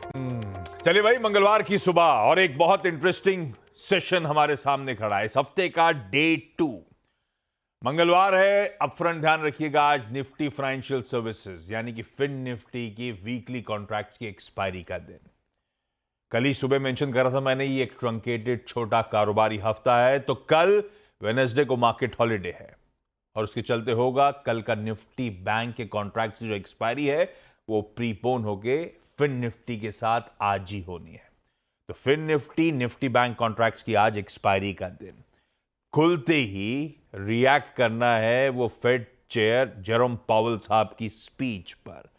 चलिए भाई, मंगलवार की सुबह और एक बहुत इंटरेस्टिंग सेशन हमारे सामने खड़ा है। इस हफ्ते का डे 2 मंगलवार है। अपफ्रंट ध्यान रखिएगा, आज निफ्टी फाइनेंशियल सर्विसेज यानी कि फिन निफ्टी की वीकली कॉन्ट्रैक्ट की एक्सपायरी का दिन। कल ही सुबह मेंशन करा था मैंने, ये एक ट्रंकेटेड छोटा कारोबारी हफ्ता है, तो कल वेडनेसडे को मार्केट हॉलिडे है और उसके चलते होगा कल का निफ्टी बैंक के कॉन्ट्रैक्ट की जो एक्सपायरी है वो प्रीपोन होके फिन निफ्टी के साथ आज ही होनी है। तो फिन निफ्टी बैंक कॉन्ट्रैक्ट्स की आज एक्सपायरी का दिन। खुलते ही रिएक्ट करना है वो फेड चेयर जेरोम पावेल साहब की स्पीच पर।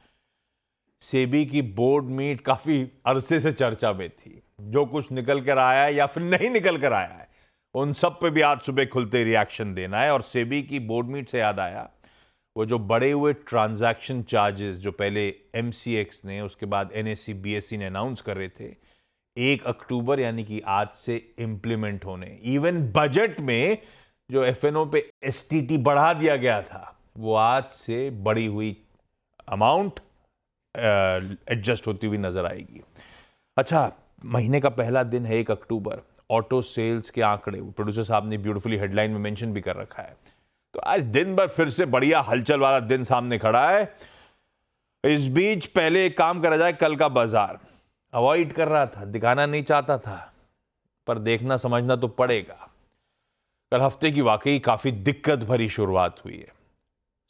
सेबी की बोर्ड मीट काफी अरसे से चर्चा में थी। जो कुछ निकल कर आया है या फिर नहीं निकल कर आया है, उन सब पे भी आज सुबह खुलते रिएक्शन देना है। और सेबी की बोर्ड मीट से याद आया, वो जो बढ़े हुए ट्रांजैक्शन चार्जेस जो पहले एमसीएक्स ने, उसके बाद एनएससी बीएसई ने अनाउंस कर रहे थे, 1 अक्टूबर यानी कि आज से इंप्लीमेंट होने। इवन बजट में जो एफएनओ पे एसटीटी बढ़ा दिया गया था, वो आज से बढ़ी हुई अमाउंट एडजस्ट होती हुई नजर आएगी। अच्छा, महीने का पहला दिन है 1 अक्टूबर। ऑटो सेल्स के आंकड़े प्रोड्यूसर साहब ने ब्यूटीफुली हेडलाइन में मेंशन भी कर रखा है। तो आज दिन भर फिर से बढ़िया हलचल वाला दिन सामने खड़ा है। इस बीच पहले एक काम करा जाए, कल का बाजार अवॉइड कर रहा था, दिखाना नहीं चाहता था, पर देखना समझना तो पड़ेगा। कल हफ्ते की वाकई काफी दिक्कत भरी शुरुआत हुई है।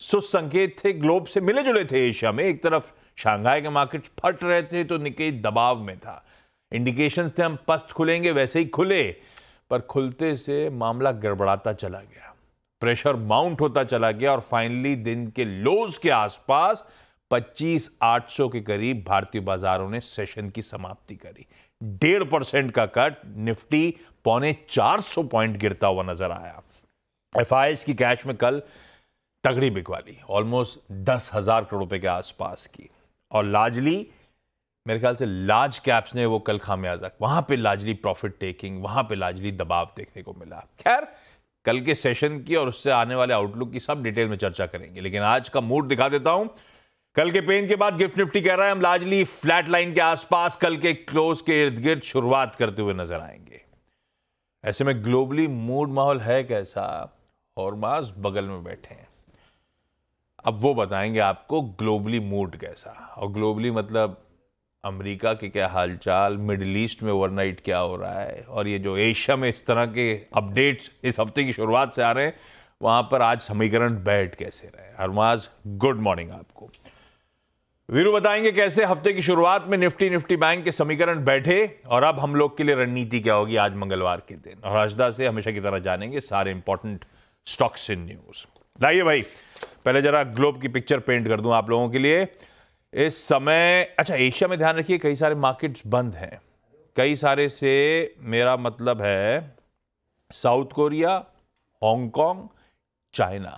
सुस्त संकेत थे, ग्लोब से मिले जुले थे एशिया में। एक तरफ शंघाई के मार्केट्स फट रहे थे तो निकेई दबाव में था। इंडिकेशंस थे हम पस्त खुलेंगे, वैसे ही खुले, पर खुलते से मामला गड़बड़ाता चला गया, प्रेशर माउंट होता चला गया और फाइनली दिन के लोज के आसपास 25,800 के करीब भारतीय बाजारों ने सेशन की समाप्ति करी। 1.5% का कट, निफ्टी 450 पॉइंट गिरता हुआ नजर आया। एफआईएस की कैश में कल तगड़ी बिकवाली, ऑलमोस्ट 10,000 करोड़ रुपए के आसपास की। और लार्जली मेरे ख्याल से लार्ज कैप्स ने वो कल खामियाजा, वहां पे लार्जली प्रॉफिट टेकिंग, वहां पे लार्जली दबाव देखने को मिला। खैर, कल के सेशन की और उससे आने वाले आउटलुक की सब डिटेल में चर्चा करेंगे, लेकिन आज का मूड दिखा देता हूं। कल के पेन के बाद गिफ्ट निफ्टी कह रहा है हम लार्जली फ्लैट लाइन के आसपास कल के क्लोज के इर्द गिर्द शुरुआत करते हुए नजर आएंगे। ऐसे में ग्लोबली मूड माहौल है कैसा? हॉर्मास बगल में बैठे हैं, अब वो बताएंगे आपको ग्लोबली मूड कैसा। और ग्लोबली मतलब अमेरिका के क्या हालचाल, मिडिल ईस्ट में ओवरनाइट क्या हो रहा है, और ये जो एशिया में इस तरह के अपडेट्स इस हफ्ते की शुरुआत से आ रहे हैं, वहां पर आज समीकरण बैठ कैसे रहे। हरमाज, गुड मॉर्निंग आपको। वीरू बताएंगे कैसे हफ्ते की शुरुआत में निफ्टी बैंक के समीकरण बैठे, और अब हम लोग के लिए रणनीति क्या होगी आज मंगलवार के दिन। और हर्षदा से हमेशा की तरह जानेंगे सारे इंपॉर्टेंट स्टॉक्स इन न्यूज। लाइए भाई, पहले जरा ग्लोब की पिक्चर पेंट कर दूं आप लोगों के लिए इस समय। अच्छा, एशिया में ध्यान रखिए कई सारे मार्केट्स बंद हैं। कई सारे से मेरा मतलब है साउथ कोरिया, हांगकांग, चाइना,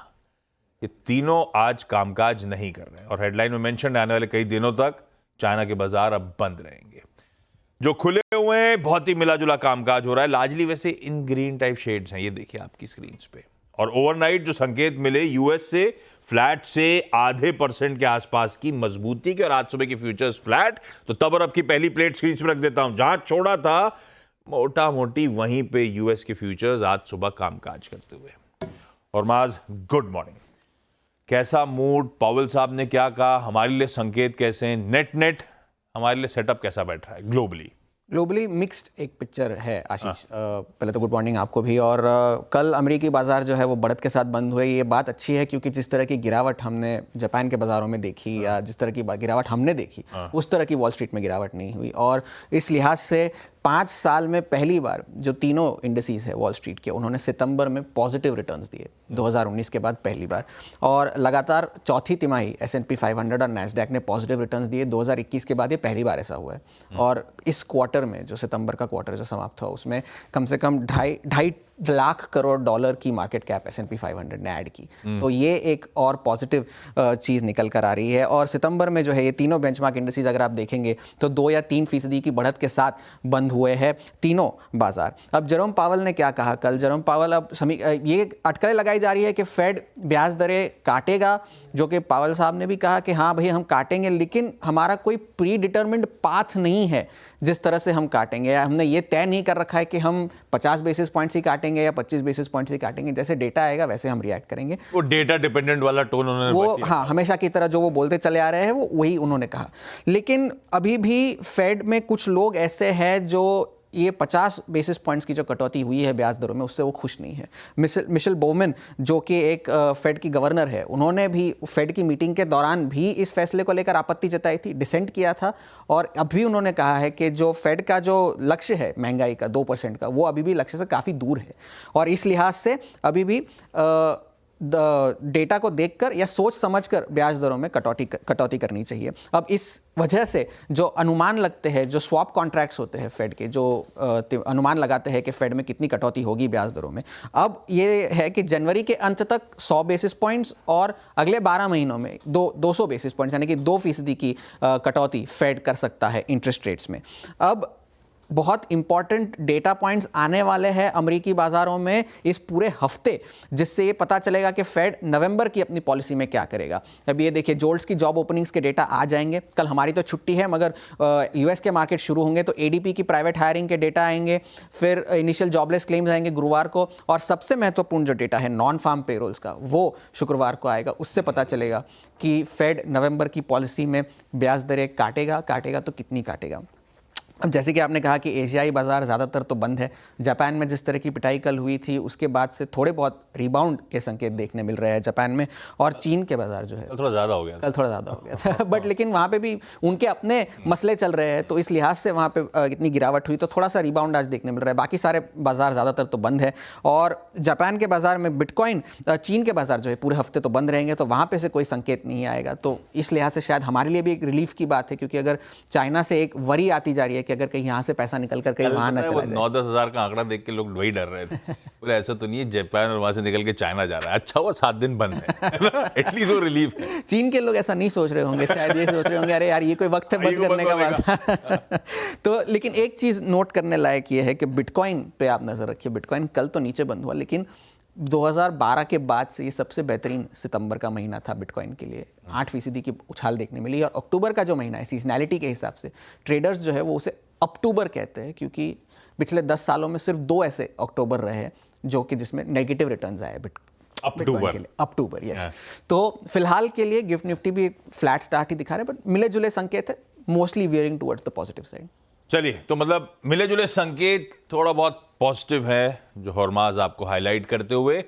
ये तीनों आज कामकाज नहीं कर रहे हैं। और हेडलाइन में मेंशन आने वाले कई दिनों तक चाइना के बाजार अब बंद रहेंगे। जो खुले हुए हैं बहुत ही मिला जुला कामकाज हो रहा है, लार्जली वैसे इन ग्रीन टाइप शेड्स हैं, ये देखिए आपकी स्क्रीन पे। और ओवरनाइट जो संकेत मिले यूएस से फ्लैट से 0.5% के आसपास की मजबूती के, और आज सुबह की फ्यूचर्स फ्लैट। तो तब और अब की पहली प्लेट स्क्रीन पे रख देता हूं, जहां छोड़ा था मोटा मोटी वहीं पे यूएस के फ्यूचर्स आज सुबह कामकाज करते हुए। और माज, गुड मॉर्निंग। कैसा मूड, पावेल साहब ने क्या कहा, हमारे लिए संकेत कैसे हैं, नेट हमारे लिए सेटअप कैसा बैठ रहा है ग्लोबली मिक्स्ड एक पिक्चर है आशीष। पहले तो गुड मॉर्निंग आपको भी। और कल अमेरिकी बाजार जो है वो बढ़त के साथ बंद हुए। ये बात अच्छी है क्योंकि जिस तरह की गिरावट हमने जापान के बाजारों में देखी, या जिस तरह की गिरावट हमने देखी, उस तरह की वॉल स्ट्रीट में गिरावट नहीं हुई। और इस लिहाज से 5 साल में पहली बार जो तीनों इंडिसेस है वॉल स्ट्रीट के, उन्होंने सितंबर में पॉजिटिव रिटर्न्स दिए 2019 के बाद पहली बार। और लगातार चौथी तिमाही S&P 500 और नैस्डैक ने पॉजिटिव रिटर्न्स दिए। 2021 के बाद ये पहली बार ऐसा हुआ है। और इस क्वार्टर में, जो सितंबर का क्वार्टर जो समाप्त हुआ, उसमें कम से कम ढाई लाख करोड़ डॉलर की मार्केट कैप S&P 500 ने ऐड की। तो ये एक और पॉजिटिव चीज़ निकल कर आ रही है। और सितंबर में जो है ये तीनों बेंचमार्क इंडेक्सेस अगर आप देखेंगे तो 2 या 3% की बढ़त के साथ बंद हुए हैं तीनों बाजार। अब जेरोम पावल ने क्या कहा कल? जेरोम पावल अब ये अटकलें लगाई जा रही है कि फेड ब्याज दरें काटेगा, जो कि पावल साहब ने भी कहा कि हाँ भाई हम काटेंगे, लेकिन हमारा कोई प्री डिटर्मिन्ड पाथ नहीं है जिस तरह से हम काटेंगे। हमने ये तय नहीं कर रखा है कि हम 50 बेसिस पॉइंट्स ही काटेंगे या 25 बेसिस पॉइंट्स ही काटेंगे। जैसे डेटा आएगा वैसे हम रिएक्ट करेंगे। वो डेटा डिपेंडेंट वाला टोन उन्होंने वो हाँ हमेशा की तरह जो वो बोलते चले आ रहे हैं वो वही उन्होंने कहा। लेकिन अभी भी फेड में कुछ लोग ऐसे हैं जो ये 50 बेसिस पॉइंट्स की जो कटौती हुई है ब्याज दरों में उससे वो खुश नहीं है। मिशेल बोमन जो कि एक फेड की गवर्नर है, उन्होंने भी फेड की मीटिंग के दौरान भी इस फैसले को लेकर आपत्ति जताई थी, डिसेंट किया था। और अभी उन्होंने कहा है कि जो फेड का जो लक्ष्य है महंगाई का 2% का, वो अभी भी लक्ष्य से काफ़ी दूर है। और इस लिहाज से अभी भी डेटा को देखकर या सोच समझकर ब्याज दरों में कटौती करनी चाहिए। अब इस वजह से जो अनुमान लगते हैं, जो स्वैप कॉन्ट्रैक्ट्स होते हैं फेड के, जो अनुमान लगाते हैं कि फेड में कितनी कटौती होगी ब्याज दरों में, अब ये है कि जनवरी के अंत तक 100 बेसिस पॉइंट्स और अगले 12 महीनों में 200 बेसिस पॉइंट्स यानी कि 2% की कटौती फेड कर सकता है इंटरेस्ट रेट्स में। अब बहुत इंपॉर्टेंट डेटा पॉइंट्स आने वाले हैं अमेरिकी बाजारों में इस पूरे हफ्ते, जिससे ये पता चलेगा कि फेड नवंबर की अपनी पॉलिसी में क्या करेगा। अब ये देखिए जोल्ट्स की जॉब ओपनिंग्स के डेटा आ जाएंगे कल। हमारी तो छुट्टी है मगर यूएस के मार्केट शुरू होंगे तो एडीपी की प्राइवेट हायरिंग के डेटा आएंगे, फिर इनिशियल जॉबलेस क्लेम्स आएंगे गुरुवार को, और सबसे महत्वपूर्ण जो डेटा है नॉन फार्म पेरोल्स का वो शुक्रवार को आएगा। उससे पता चलेगा कि फेड नवंबर की पॉलिसी में ब्याज दरें काटेगा तो कितनी काटेगा। अब जैसे कि आपने कहा कि एशियाई बाजार ज़्यादातर तो बंद है। जापान में जिस तरह की पिटाई कल हुई थी उसके बाद से थोड़े बहुत रिबाउंड के संकेत देखने मिल रहे हैं जापान में। और चीन के बाजार जो है थोड़ा ज़्यादा हो गया, कल थोड़ा ज़्यादा हो गया था बट लेकिन वहाँ पे भी उनके अपने मसले चल रहे हैं, तो इस लिहाज से वहाँ पे इतनी गिरावट हुई, तो थोड़ा सा रिबाउंड आज देखने मिल रहा है। बाकी सारे बाजार ज़्यादातर तो बंद है। और जापान के बाजार में बिटकॉइन, चीन के बाजार जो है पूरे हफ्ते तो बंद रहेंगे, तो वहाँ पे से कोई संकेत नहीं आएगा। तो इस लिहाज से शायद हमारे लिए भी एक रिलीफ की बात है, क्योंकि अगर चाइना से एक वरी आती जा रही है कि अगर कहीं यहाँ से पैसा निकल कर कहीं वहाँ ना चला जाए। 9-10 हज़ार का आंकड़ा देख के लोग वही डर रहे थे, बोले ऐसा तो नहीं है जापान और वहाँ से निकल के चाइना जा रहा है, अच्छा वो 7 दिन बंद है एटलीस्ट वो रिलीफ है। चीन के लोग ऐसा नहीं सोच रहे होंगे, शायद ये सोच रहे होंगे अरे यार ये कोई वक्त है बंद करने का बात तो लेकिन एक चीज़ नोट करने लायक ये है कि बिटकॉइन पे आप नज़र रखिए। बिटकॉइन कल तो नीचे बंद हुआ, लेकिन 2012 के बाद से ये सबसे बेहतरीन सितंबर का महीना था बिटकॉइन के लिए। 8% की उछाल देखने मिली। और अक्टूबर का जो महीना है सीजनैलिटी के हिसाब से ट्रेडर्स जो है वो उसे अक्टूबर कहते हैं, क्योंकि पिछले 10 सालों में सिर्फ 2 ऐसे अक्टूबर रहे हैं जो कि जिसमें नेगेटिव रिटर्न्स आए बिटकॉइन के लिए। अक्टूबर यस। तो फिलहाल के लिए गिफ्ट निफ्टी भी फ्लैट स्टार्ट ही दिखा रहे हैं, बट मिले जुले संकेत है, mostly wearing towards the positive side. चलिए, तो मतलब मिले जुले संकेत थोड़ा बहुत पॉजिटिव है जो हरमाज आपको हाईलाइट करते हुए।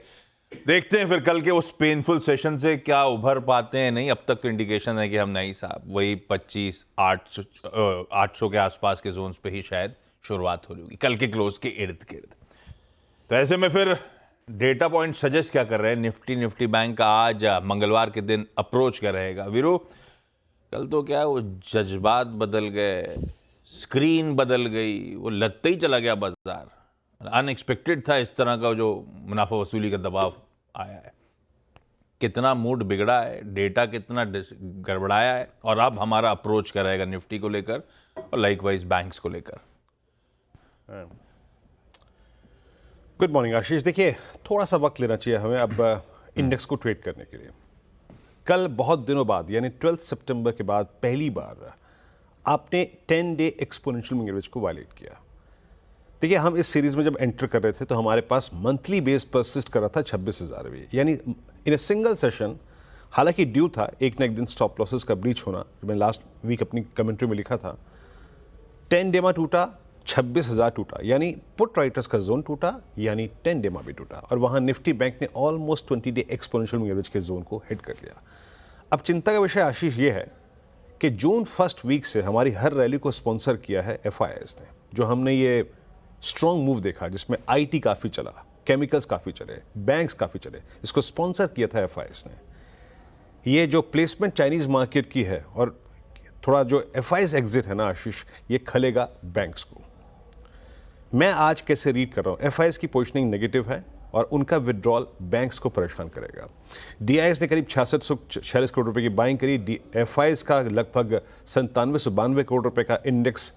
देखते हैं फिर कल के उस पेनफुल सेशन से क्या उभर पाते हैं। नहीं, अब तक तो इंडिकेशन है कि हम नहीं साहब वही 25-800 के आसपास के जोन्स पे ही शायद शुरुआत हो रही होगी कल के क्लोज के इर्द गिर्द। तो ऐसे में फिर डेटा पॉइंट सजेस्ट क्या कर रहे हैं? निफ्टी बैंक का आज मंगलवार के दिन अप्रोच क्या रहेगा? वीरू, कल तो क्या वो जज्बात बदल गए, स्क्रीन बदल गई, वो लगते ही चला गया बाजार। अनएक्सपेक्टेड था इस तरह का जो मुनाफा वसूली का दबाव आया है। कितना मूड बिगड़ा है, डेटा कितना गड़बड़ाया है, और अब हमारा अप्रोच क्या रहेगा निफ्टी को लेकर और लाइकवाइज बैंक्स को लेकर? गुड मॉर्निंग आशीष। देखिए, थोड़ा सा वक्त लेना चाहिए हमें अब इंडेक्स को ट्रेड करने के लिए। कल बहुत दिनों बाद यानी 12 सितंबर के बाद पहली बार आपने 10 डे एक्सपोनेंशियल मूविंग एवरेज को वायलेट किया। देखिए, हम इस सीरीज में जब एंटर कर रहे थे तो हमारे पास मंथली बेस परसिस्ट कर रहा था 26,000 भी, यानी इन ए सिंगल सेशन। हालांकि ड्यू था एक ना एक दिन स्टॉप लॉसेस का ब्रीच होना, जो मैं लास्ट वीक अपनी कमेंट्री में लिखा था। 10 डेमा टूटा, 26,000 टूटा, यानी पुट राइटर्स का जोन टूटा, यानी 10 डेमा भी टूटा, और वहाँ निफ्टी बैंक ने almost 20 day exponential moving average के जोन को हिट कर लिया। अब चिंता का विषय आशीष ये है कि जून फर्स्ट वीक से हमारी हर रैली को स्पॉन्सर किया है FIIs ने। जो हमने ये स्ट्रॉन्ग मूव देखा जिसमें IT काफ़ी चला, केमिकल्स काफ़ी चले, बैंक्स काफ़ी चले, इसको स्पॉन्सर किया था FIIs ने। ये जो प्लेसमेंट चाइनीज़ मार्केट की है और थोड़ा जो FIIs एग्जिट है ना आशीष, ये खलेगा बैंक्स को। मैं आज कैसे रीड कर रहा हूँ, एफआईएस की पोजीशनिंग नेगेटिव है और उनका विड्रॉल बैंक्स को परेशान करेगा। डीआईएस ने करीब 6646 करोड़ रुपए की बाइंग करी। एफआईएस का लगभग 9792 करोड़ रुपए का इंडेक्स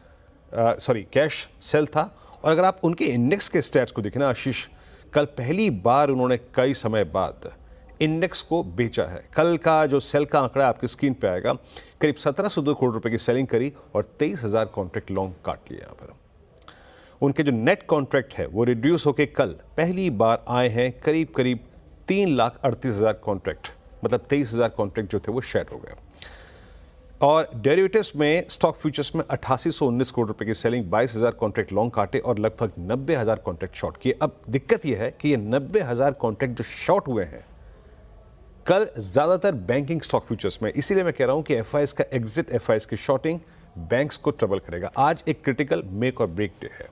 कैश सेल था। और अगर आप उनके इंडेक्स के स्टैट्स को देखें ना आशीष, कल पहली बार उन्होंने कई समय बाद इंडेक्स को बेचा है। कल का जो सेल का आंकड़ा आपकी स्क्रीन पे आएगा, करीब 1702 करोड़ रुपए की सेलिंग करी और 23,000 कॉन्ट्रैक्ट लॉन्ग काट लिए। यहाँ पर उनके जो नेट कॉन्ट्रैक्ट है वो रिड्यूस होकर कल पहली बार आए हैं करीब 3,38,000 कॉन्ट्रैक्ट, मतलब 23,000 कॉन्ट्रैक्ट जो थे वो शेड हो गए। और डेरिवेटिव्स में स्टॉक फ्यूचर्स में 8819 करोड़ रुपए की सेलिंग, 22,000 कॉन्ट्रैक्ट लॉन्ग काटे और लगभग 90,000 कॉन्ट्रैक्ट शॉर्ट किए। अब दिक्कत यह है कि ये 90,000 कॉन्ट्रैक्ट जो शॉर्ट हुए हैं कल ज्यादातर बैंकिंग स्टॉक फ्यूचर्स में, इसीलिए मैं कह रहा हूं कि एफआईएस का एग्जिट, एफआईएस की शॉर्टिंग बैंक्स को ट्रबल करेगा। आज एक क्रिटिकल मेक और ब्रेक डे है।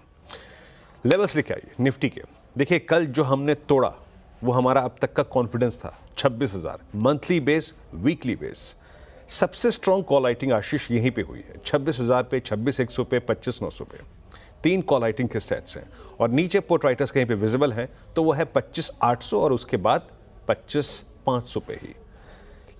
लेवल्स लेके आइए निफ्टी के। देखिए कल जो हमने तोड़ा वो हमारा अब तक का कॉन्फिडेंस था 26,000 मंथली बेस, वीकली बेस। सबसे स्ट्रॉन्ग कॉल राइटिंग आशीष यहीं पे हुई है, 26,000 पे, 26,100 पे, 25,900 पे। 3 कॉल राइटिंग के स्टैट्स हैं और नीचे पुट राइटर्स कहीं पे विजिबल हैं, तो वो है 25,800 और उसके बाद 25,500 पे ही।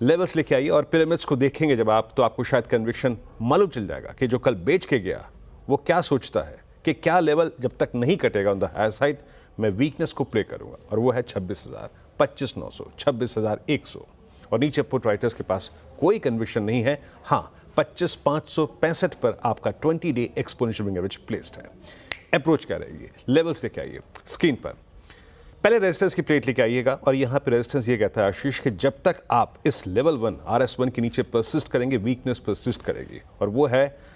लेवल्स लेके आइए और पिरामिड्स को देखेंगे जब आप, तो आपको शायद कन्विक्शन मालूम चल जाएगा कि जो कल बेच के गया वो क्या सोचता है कि क्या लेवल जब तक नहीं कटेगा ऑन द हायर साइड मैं वीकनेस को प्ले करूंगा, और वो है 26,000, 25,900, 26,100 और नीचे पुट राइटर्स के पास कोई कन्विक्शन नहीं है। हाँ, 25,565 पर आपका 20 day exponential moving average placed है। अप्रोच क्या रहेगी, लेवल्स लेके आइए स्क्रीन पर। पहले रेजिस्टेंस की प्लेट लेके आइएगा और यहां पे रेजिस्टेंस ये कहता है आशीष कि जब तक आप इस लेवल 1 RS1 के नीचे परसिस्ट करेंगे वीकनेस परसिस्ट करेगी, और वो है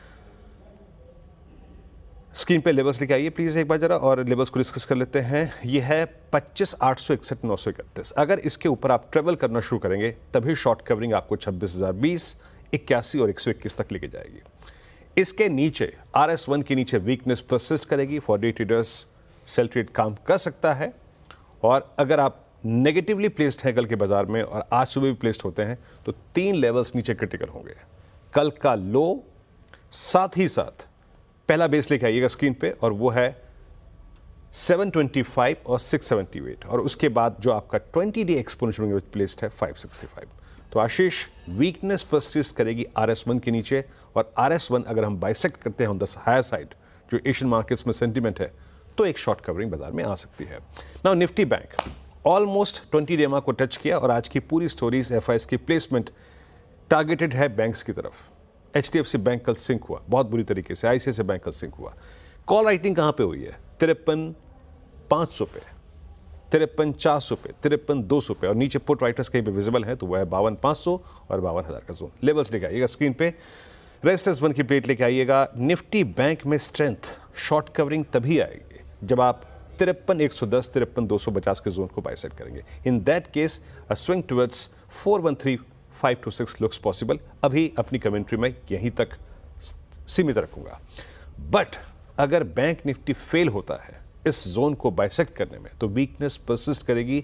स्क्रीन पे। लेवल्स लेके आइए प्लीज एक बार जरा और लेवल्स को डिस्कस कर लेते हैं। ये है 25,861, 931। अगर इसके ऊपर आप ट्रेवल करना शुरू करेंगे तभी शॉर्ट कवरिंग आपको 26,020, 81 और 121 तक लेके जाएगी। इसके नीचे RS1 के नीचे वीकनेस परसिस्ट करेगी। For day traders sell trade काम कर सकता है, और अगर आप नेगेटिवली प्लेस्ड हैं कल के बाजार में और आज सुबह भी प्लेस्ड होते हैं तो 3 लेवल्स नीचे क्रिटिकल होंगे। कल का लो, साथ ही साथ पहला बेस लेके आइएगा स्क्रीन पे और वो है 725 और 678, और उसके बाद जो आपका 20 day exponential moving average placed है 565। तो आशीष वीकनेस परसिस्ट करेगी RS1 के नीचे, और RS1 अगर हम बाइसेक्ट करते हैं ऑन द हायर साइड जो एशियन मार्केट्स में सेंटीमेंट है, तो एक शॉर्ट कवरिंग बाजार में आ सकती है। Now Nifty bank almost 20 day को टच किया और आज की पूरी स्टोरीज एफआईएस की प्लेसमेंट टारगेटेड है बैंक्स की तरफ। HDFC बैंक कल सिंक हुआ बहुत बुरी तरीके से, ICICI बैंक कल सिंक हुआ। कॉल राइटिंग कहां पे हुई है, 53,500 पे, 53,400 पे, 53,200 पे, और नीचे पुट राइटर्स कहीं पे विजिबल है तो वो है 52,500 और 52,000 का जोन। लेवल्स लेके आइएगा स्क्रीन पे। रेजिस्टेंस 1 की प्लेट लेके आइएगा। निफ्टी बैंक में स्ट्रेंथ शॉर्ट कवरिंग तभी आएगी जब आप 53,110, 53,250 के जोन को बाइसेक्ट करेंगे। In that case a swing towards 413,526 looks possible. अभी अपनी कमेंट्री में यहीं तक सीमित रखूंगा, बट अगर बैंक निफ्टी फेल होता है इस जोन को बाइसेक्ट करने में तो वीकनेस परसिस्ट करेगी,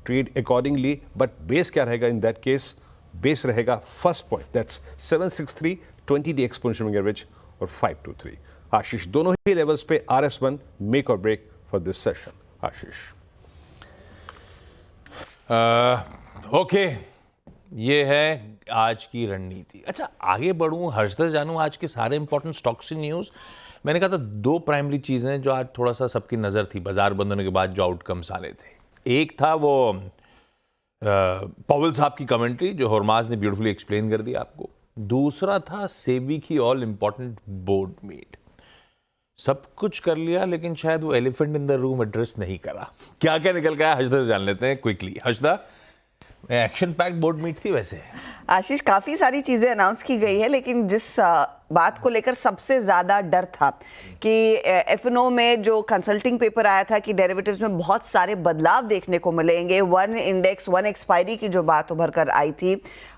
ट्रेड अकॉर्डिंगली। बट बेस क्या रहेगा इन दैट केस, बेस रहेगा first point that's 763, 20 day exponential moving average और 523। आशीष दोनों ही लेवल्स पे RS1 मेक और break for this session. Ashish okay, ये है आज की रणनीति। अच्छा, आगे बढ़ूं, हर्षदर जानूं आज के सारे इंपॉर्टेंट स्टॉक्स की न्यूज़। मैंने कहा था 2 प्राइमरी चीज़ें जो आज थोड़ा सा सबकी नज़र थी बाजार बंद होने के बाद, जो आउटकम्स आ रहे थे। एक था वो पॉवेल साहब की कमेंट्री जो हरमाज ने ब्यूटीफुली एक्सप्लेन कर दिया आपको। दूसरा था सेबी की ऑल इंपॉर्टेंट बोर्ड मीट। सब कुछ कर लिया लेकिन शायद वो elephant in the room address नहीं करा। क्या क्या निकल गया हर्षदा से जान लेते हैं quickly. Harshada, action packed board meet थी वैसे। आशीष, काफी सारी चीजें अनाउंस की गई है, लेकिन जिस बात को लेकर सबसे ज्यादा डर था कि F&O में जो कंसल्टिंग पेपर आया था कि डेरिवेटिव्स में बहुत सारे बदलाव देखने को मिलेंगे, 1 इंडेक्स 1 एक्सपायरी की जो बात उभर कर आई थी,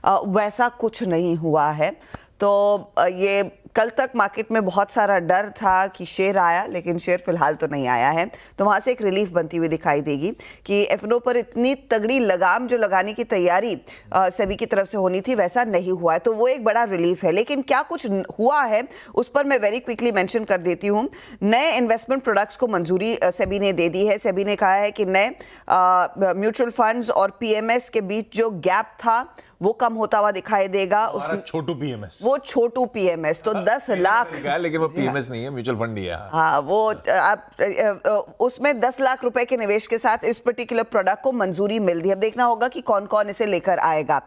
वैसा कुछ नहीं हुआ है। तो ये कल तक मार्केट में बहुत सारा डर था कि शेयर आया, लेकिन शेयर फिलहाल तो नहीं आया है, तो वहां से एक रिलीफ बनती हुई दिखाई देगी कि एफएनओ पर इतनी तगड़ी लगाम जो लगाने की तैयारी सेबी की तरफ से होनी थी वैसा नहीं हुआ है, तो वो एक बड़ा रिलीफ है। लेकिन क्या कुछ हुआ है उस पर मैं वेरी क्विकली मेंशन कर देती हूँ। नए इन्वेस्टमेंट प्रोडक्ट्स को मंजूरी सेबी ने दे दी है। सेबी ने कहा है कि नए म्यूचुअल फंड्स और पीएमएस के बीच जो गैप था वो कम होता हुआ दिखाई देगा। छोटू पीएमएस, वो छोटू पीएमएस तो 10 लाख, लेकिन वो पीएमएस नहीं है, म्यूचुअल फंड ही है। हाँ, वो आप उसमें 10 लाख रुपए के निवेश के साथ इस पर्टिकुलर प्रोडक्ट को मंजूरी मिल दी। अब देखना होगा कि कौन कौन इसे लेकर आएगा।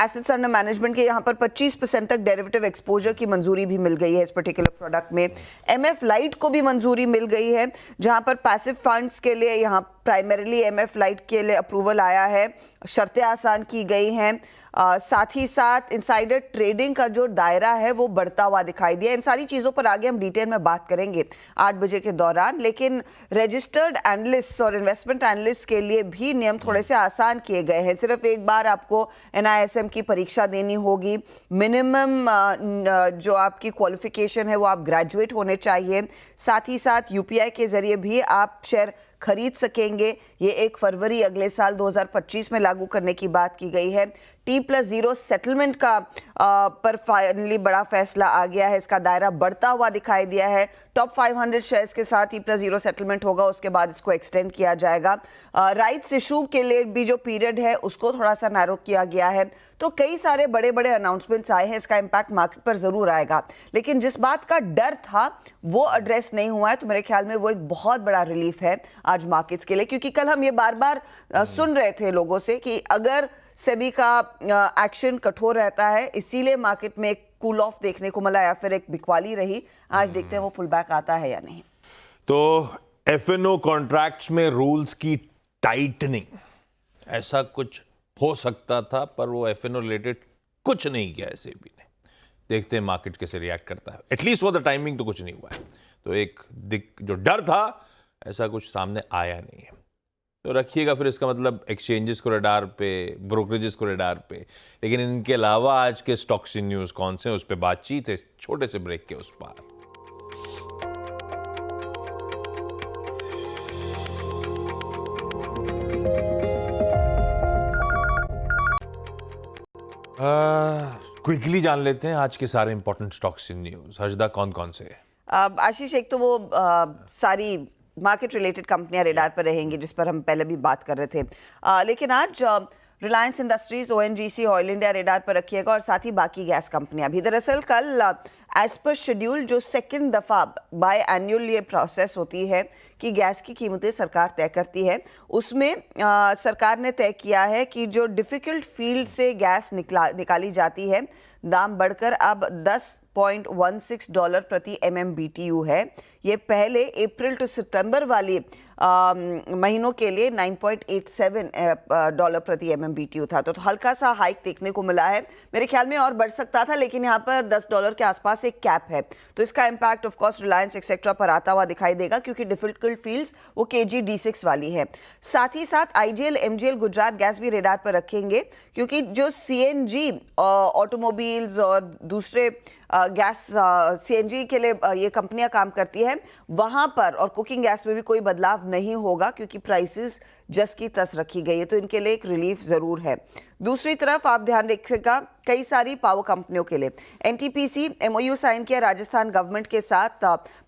एसेट्स अंडर मैनेजमेंट के यहाँ पर 25% तक डेरिवेटिव एक्सपोजर की मंजूरी भी मिल गई है इस पर्टिकुलर प्रोडक्ट में। एमएफ लाइट को भी मंजूरी मिल गई है, जहां पर पैसिव फंड्स के लिए यहाँ प्राइमरीली एमएफ लाइट के लिए अप्रूवल आया है, शर्तें आसान की गई हैं। साथ ही साथ इनसाइडर ट्रेडिंग का जो दायरा है वो बढ़ता हुआ दिखाई दिया। इन सारी चीज़ों पर आगे हम डिटेल में बात करेंगे 8 बजे के दौरान। लेकिन रजिस्टर्ड एनालिस्ट और इन्वेस्टमेंट एनालिस्ट के लिए भी नियम थोड़े से आसान किए गए हैं। सिर्फ एक बार आपको NISM की परीक्षा देनी होगी। मिनिमम जो आपकी क्वालिफिकेशन है वो आप ग्रेजुएट होने चाहिए। साथ ही साथ UPI के जरिए भी आप शेयर खरीद सकेंगे। ये 1 फरवरी अगले साल 2025 में लागू करने की बात की गई है। T+0 सेटलमेंट का पर फाइनली बड़ा फैसला आ गया है। इसका दायरा बढ़ता हुआ दिखाई दिया है। टॉप 500 शेयर्स के साथ T+0 सेटलमेंट होगा, उसके बाद इसको एक्सटेंड किया जाएगा। राइट्स इशू के लिए भी जो पीरियड है उसको थोड़ा सा नैरो किया गया है। तो कई सारे बड़े बड़े अनाउंसमेंट्स आए हैं। इसका इम्पैक्ट मार्केट पर जरूर आएगा, लेकिन जिस बात का डर था वो एड्रेस नहीं हुआ है, तो मेरे ख्याल में वो एक बहुत बड़ा रिलीफ है आज मार्केट्स के लिए। क्योंकि कल हम ये बार बार सुन रहे थे लोगों से कि अगर सेबी का एक्शन कठोर रहता है, इसीलिए मार्केट में एक कूल ऑफ देखने को मिला या फिर एक बिकवाली रही। आज देखते हैं वो पुल बैक आता है या नहीं। तो एफएनओ कॉन्ट्रैक्ट्स में रूल्स की टाइटनिंग, ऐसा कुछ हो सकता था, पर वो एफएनओ रिलेटेड कुछ नहीं किया है सेबी ने। देखते हैं मार्केट कैसे रिएक्ट करता है। एटलीस्ट फॉर द टाइमिंग तो कुछ नहीं हुआ है। तो एक जो डर था, ऐसा कुछ सामने आया नहीं है। तो रखिएगा फिर इसका मतलब एक्सचेंजेस को रडार पे, ब्रोकरेजेस को रडार पे। लेकिन इनके अलावा आज के स्टॉक्स इन न्यूज़ कौन से, उस पर बातचीत है छोटे से ब्रेक के उस पार। क्विकली जान लेते हैं आज के सारे important stocks in news. Harshada, कौन कौन से है? आशीष, एक तो वो सारी मार्केट रिलेटेड कंपनियां रेडार पर रहेंगी जिस पर हम पहले भी बात कर रहे थे। लेकिन आज Reliance industries, ONGC, oil India radar पर रखिएगा और साथ ही बाकी गैस कंपनियां भी। दरअसल कल एज पर शेड्यूल जो सेकंड दफ़ा बाय एनुअल ये प्रोसेस होती है कि गैस की कीमतें सरकार तय करती है, उसमें सरकार ने तय किया है कि जो डिफ़िकल्ट फील्ड से गैस निकाली जाती है, दाम बढ़कर अब $10.16 प्रति MMBTU है। ये पहले अप्रैल टू सितंबर वाली महीनों के लिए $9.87 प्रति MMBTU था। तो हल्का सा हाइक देखने को मिला है। मेरे ख्याल में और बढ़ सकता था, लेकिन यहाँ पर $10 के आसपास एक कैप है, तो इसका impact of course Reliance etcetera पर आता हुआ दिखाई देगा, क्योंकि डिफिकल्ट फील्ड्स वो KG D6 वाली है। साथ ही साथ IGL, MGL, गुजरात गैस भी रेडार पर रखेंगे, क्योंकि जो CNG ऑटोमोबाइल्स और दूसरे गैस CNG के लिए ये कंपनियां काम करती है, वहां पर और कुकिंग गैस में भी कोई बदलाव नहीं होगा, क्योंकि प्राइसेस जस की तस रखी गई है, तो इनके लिए एक रिलीफ जरूर है। दूसरी तरफ आप ध्यान रखिएगा, कई सारी पावर कंपनियों के लिए NTPC MOU साइन किया राजस्थान गवर्नमेंट के साथ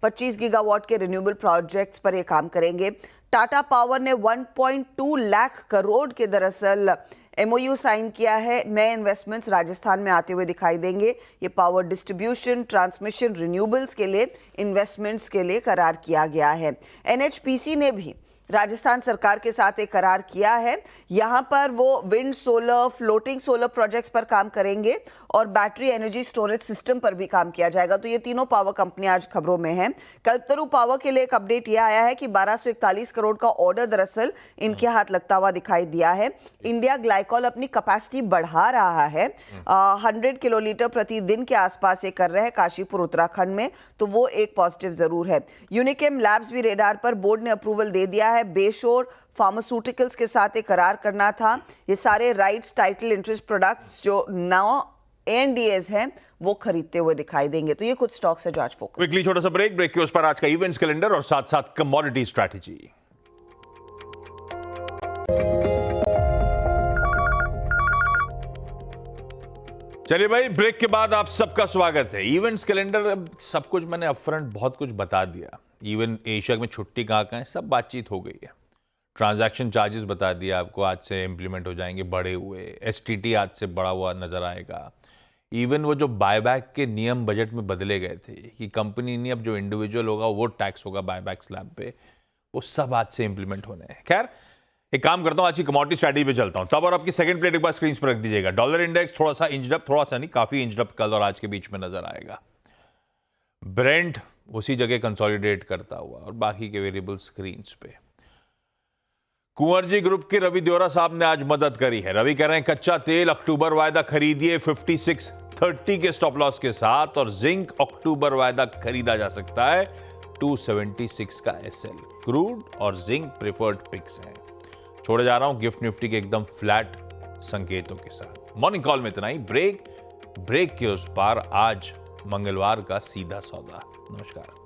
25 गीगावाट के रिन्यूएबल प्रोजेक्ट्स पर ये काम करेंगे। टाटा पावर ने 1.2 लाख करोड़ के दरअसल MOU साइन किया है। नए इन्वेस्टमेंट्स राजस्थान में आते हुए दिखाई देंगे। ये पावर डिस्ट्रीब्यूशन, ट्रांसमिशन, रिन्यूएबल्स के लिए इन्वेस्टमेंट्स के लिए करार किया गया है। NHPC ने भी राजस्थान सरकार के साथ एक करार किया है। यहाँ पर वो wind, solar, floating solar projects पर काम करेंगे और बैटरी एनर्जी स्टोरेज सिस्टम पर भी काम किया जाएगा। तो ये तीनों पावर कंपनियां आज खबरों में हैं। कल्पतरू पावर के लिए एक अपडेट यह आया है कि 1241 करोड़ का ऑर्डर दरअसल इनके हाथ लगता हुआ दिखाई दिया है। इंडिया ग्लाइकॉल अपनी कैपेसिटी बढ़ा रहा है, 100 किलोलीटर प्रतिदिन के आसपास ये कर रहे हैं काशीपुर उत्तराखंड में, तो वो एक पॉजिटिव जरूर है। यूनिकेम लैब्स भी रेडार पर, बोर्ड ने अप्रूवल दे दिया है। बेशोर फार्मास्यूटिकल्स के साथ एक करार करना था। ये सारे राइट्स, टाइटल, इंटरेस्ट प्रोडक्ट्स जो 9 ANDAs हैं वो खरीदते हुए दिखाई देंगे। तो ये कुछ स्टॉक्स है जो आज फोकस। क्विकली छोटा सा ब्रेक के उस पर आज का इवेंट्स कैलेंडर और साथ साथ कमोडिटी स्ट्रैटेजी। चलिए भाई, ब्रेक के बाद आप सबका स्वागत है। इवेंट्स कैलेंडर सब कुछ मैंने अपफ्रंट बहुत कुछ बता दिया। इवन एशिया में छुट्टी कहाँ है सब बातचीत हो गई है। ट्रांजैक्शन चार्जेस बता दिया आपको, आज से इंप्लीमेंट हो जाएंगे बढ़े हुए। एसटीटी आज से बढ़ा हुआ नजर आएगा। इवन वो जो बायबैक के नियम बजट में बदले गए थे कि कंपनी नहीं, अब जो इंडिविजुअल होगा वो टैक्स होगा बायबैक स्लैब पे, वो सब आज से इंप्लीमेंट होने हैं। खैर, एक काम करता हूं, आज की कमोडिटी स्ट्रैटेजी पे चलता हूं। तब और आपकी सेकंड प्लेट एक बार स्क्रीन पर रख दीजिएगा। डॉलर इंडेक्स थोड़ा सा इंच्ड अप, थोड़ा सा नहीं काफी इंच्ड अप कल और आज के बीच में नजर आएगा। ब्रेंट उसी जगह कंसोलिडेट करता हुआ और बाकी के वेरिएबल स्क्रीन पे। कुंवर जी ग्रुप के रवि देओरा साहब ने आज मदद करी है। रवि कह रहे हैं कच्चा तेल अक्टूबर वायदा खरीदिए 56.30 के स्टॉप लॉस के साथ, और जिंक अक्टूबर वायदा खरीदा जा सकता है 276 का एसएल। क्रूड और जिंक प्रेफर्ड पिक्स हैं। छोड़े जा रहा हूं गिफ्ट निफ्टी के एकदम फ्लैट संकेतों के साथ। मॉर्निंग कॉल में इतना ही। ब्रेक के उस पार आज मंगलवार का सीधा सौदा। नमस्कार।